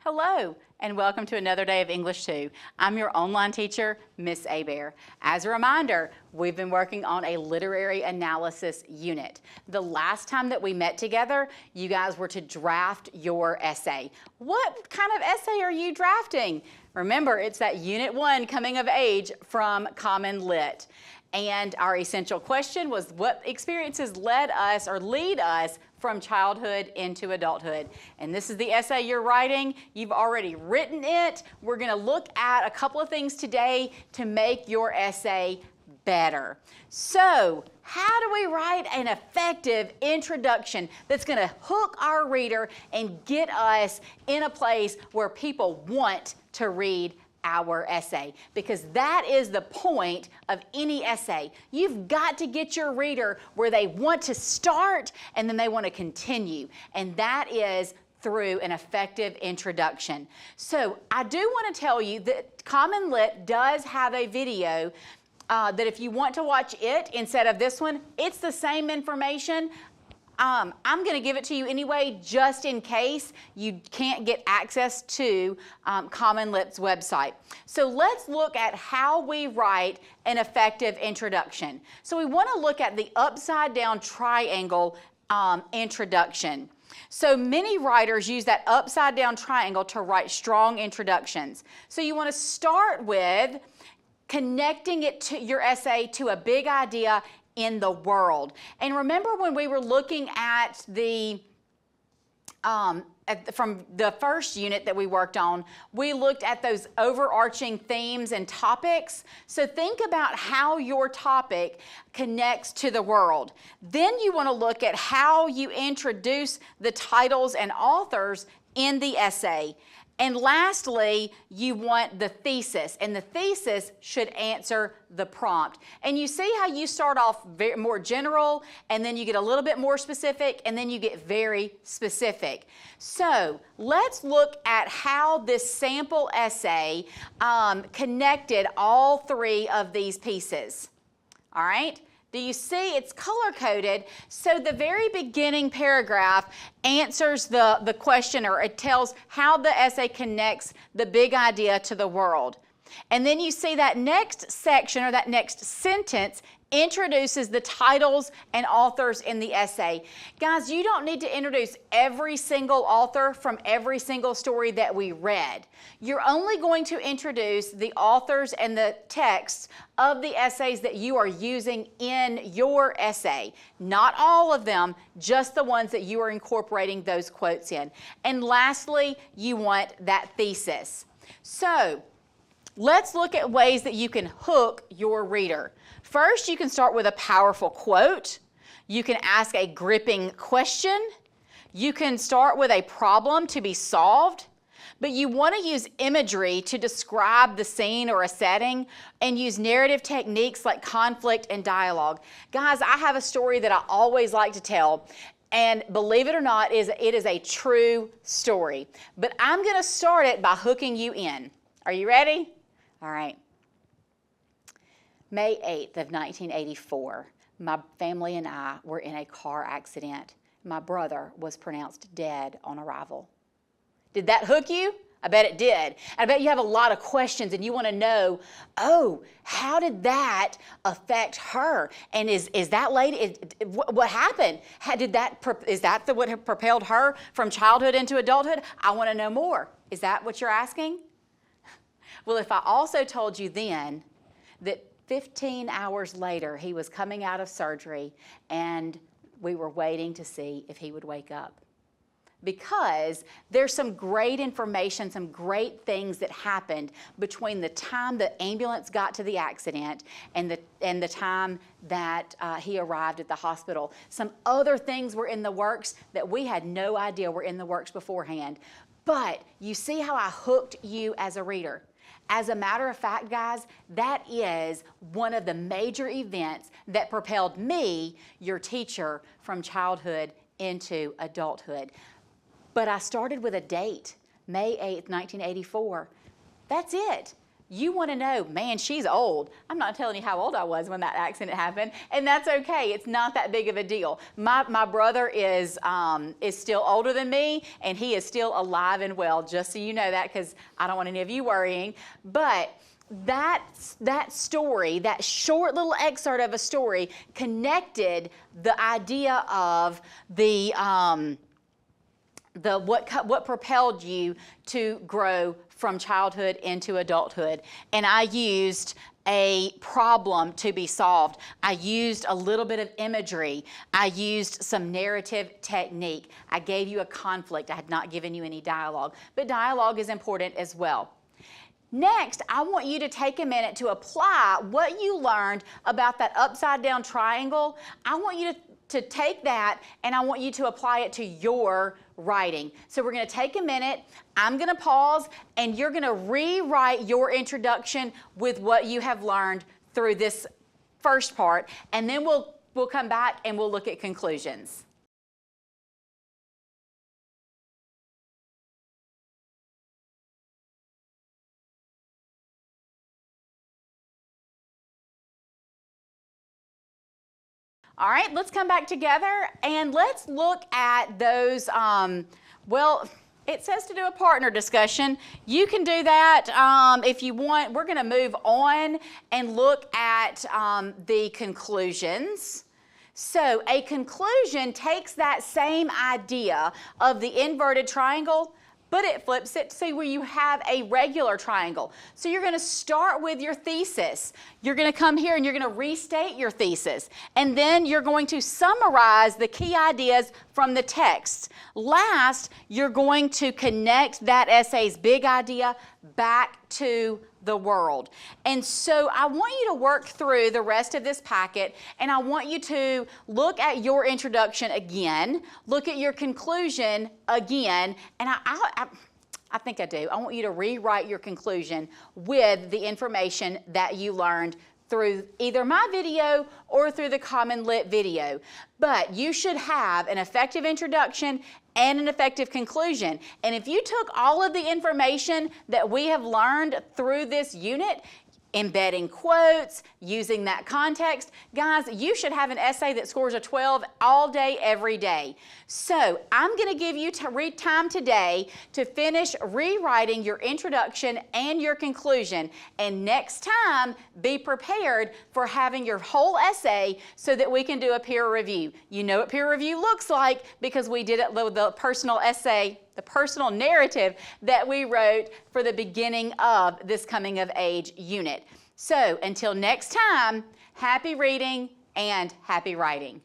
Hello, and welcome to another day of English 2. I'm your online teacher, Miss Abear. As a reminder, we've been working on a literary analysis unit. The last time that we met together, you guys were to draft your essay. What kind of essay are you drafting? Remember, it's that Unit 1 coming of age from Common Lit. And our essential question was, what experiences led us or lead us from childhood into adulthood? And this is the essay you're writing. You've already written it. We're going to look at a couple of things today to make your essay better. So, how do we write an effective introduction that's going to hook our reader and get us in a place where people want to read our essay? Because that is the point of any essay. You've got to get your reader where they want to start and then they want to continue. And that is through an effective introduction. So I do want to tell you that Common Lit does have a video that if you want to watch it instead of this one, it's the same information. I'm going to give it to you anyway, just in case you can't get access to Common Lit's website. So let's look at how we write an effective introduction. So we want to look at the upside down triangle introduction. So many writers use that upside down triangle to write strong introductions. So you want to start with connecting it to your essay to a big idea in the world. And remember when we were looking at the from the first unit that we worked on, we looked at those overarching themes and topics. So think about how your topic connects to the world. Then you want to look at how you introduce the titles and authors in the essay. And lastly, you want the thesis, and the thesis should answer the prompt. And you see how you start off more general, and then you get a little bit more specific, and then you get very specific. So let's look at how this sample essay connected all three of these pieces. All right? Do you see it's color-coded? So the very beginning paragraph answers the question, or it tells how the essay connects the big idea to the world. And then you see that next section, or that next sentence, introduces the titles and authors in the essay. Guys, you don't need to introduce every single author from every single story that we read. You're only going to introduce the authors and the texts of the essays that you are using in your essay. Not all of them, just the ones that you are incorporating those quotes in. And lastly, you want that thesis. So, let's look at ways that you can hook your reader. First, you can start with a powerful quote. You can ask a gripping question. You can start with a problem to be solved. But you want to use imagery to describe the scene or a setting, and use narrative techniques like conflict and dialogue. Guys, I have a story that I always like to tell. And believe it or not, it is a true story. But I'm going to start it by hooking you in. Are you ready? All right. May 8th of 1984, my family and I were in a car accident. My brother was pronounced dead on arrival. Did that hook you? I bet it did. I bet you have a lot of questions and you want to know, oh, how did that affect her? And is that lady, what happened? Is that what propelled her from childhood into adulthood? I want to know more. Is that what you're asking? Well, if I also told you then that 15 hours later he was coming out of surgery and we were waiting to see if he would wake up. Because there's some great information, some great things that happened between the time the ambulance got to the accident and the time that he arrived at the hospital. Some other things were in the works that we had no idea were in the works beforehand. But you see how I hooked you as a reader. As a matter of fact, guys, that is one of the major events that propelled me, your teacher, from childhood into adulthood. But I started with a date, May 8th, 1984. That's it. you want to know, man, she's old. I'm not telling you how old I was when that accident happened, and that's okay. It's not that big of a deal. My brother is still older than me, and he is still alive and well, just so you know that, because I don't want any of you worrying. But that story, that short little excerpt of a story, connected the idea of what propelled you to grow from childhood into adulthood. And I used a problem to be solved. I used a little bit of imagery. I used some narrative technique. I gave you a conflict. I had not given you any dialogue, but dialogue is important as well. Next, I want you to take a minute to apply what you learned about that upside down triangle. I want you to take that, and I want you to apply it to your writing. So we're going to take a minute, I'm going to pause, and you're going to rewrite your introduction with what you have learned through this first part, and then we'll come back and we'll look at conclusions. All right, let's come back together and let's look at those, well, it says to do a partner discussion. You can do that if you want. We're going to move on and look at the conclusions. So a conclusion takes that same idea of the inverted triangle, but it flips it to see where you have a regular triangle. So you're going to start with your thesis. You're going to come here and you're going to restate your thesis. And then you're going to summarize the key ideas from the text. Last, you're going to connect that essay's big idea back to the world. And so I want you to work through the rest of this packet, and I want you to look at your introduction again, look at your conclusion again, and I think I do. I want you to rewrite your conclusion with the information that you learned through either my video or through the Common Lit video. But you should have an effective introduction and an effective conclusion. And if you took all of the information that we have learned through this unit, embedding quotes, using that context, guys, you should have an essay that scores a 12 all day, every day. So I'm going to give you time today to finish rewriting your introduction and your conclusion. And next time, be prepared for having your whole essay so that we can do a peer review. You know what peer review looks like because we did it with the personal essay, the personal narrative that we wrote for the beginning of this coming of age unit. So until next time, happy reading and happy writing.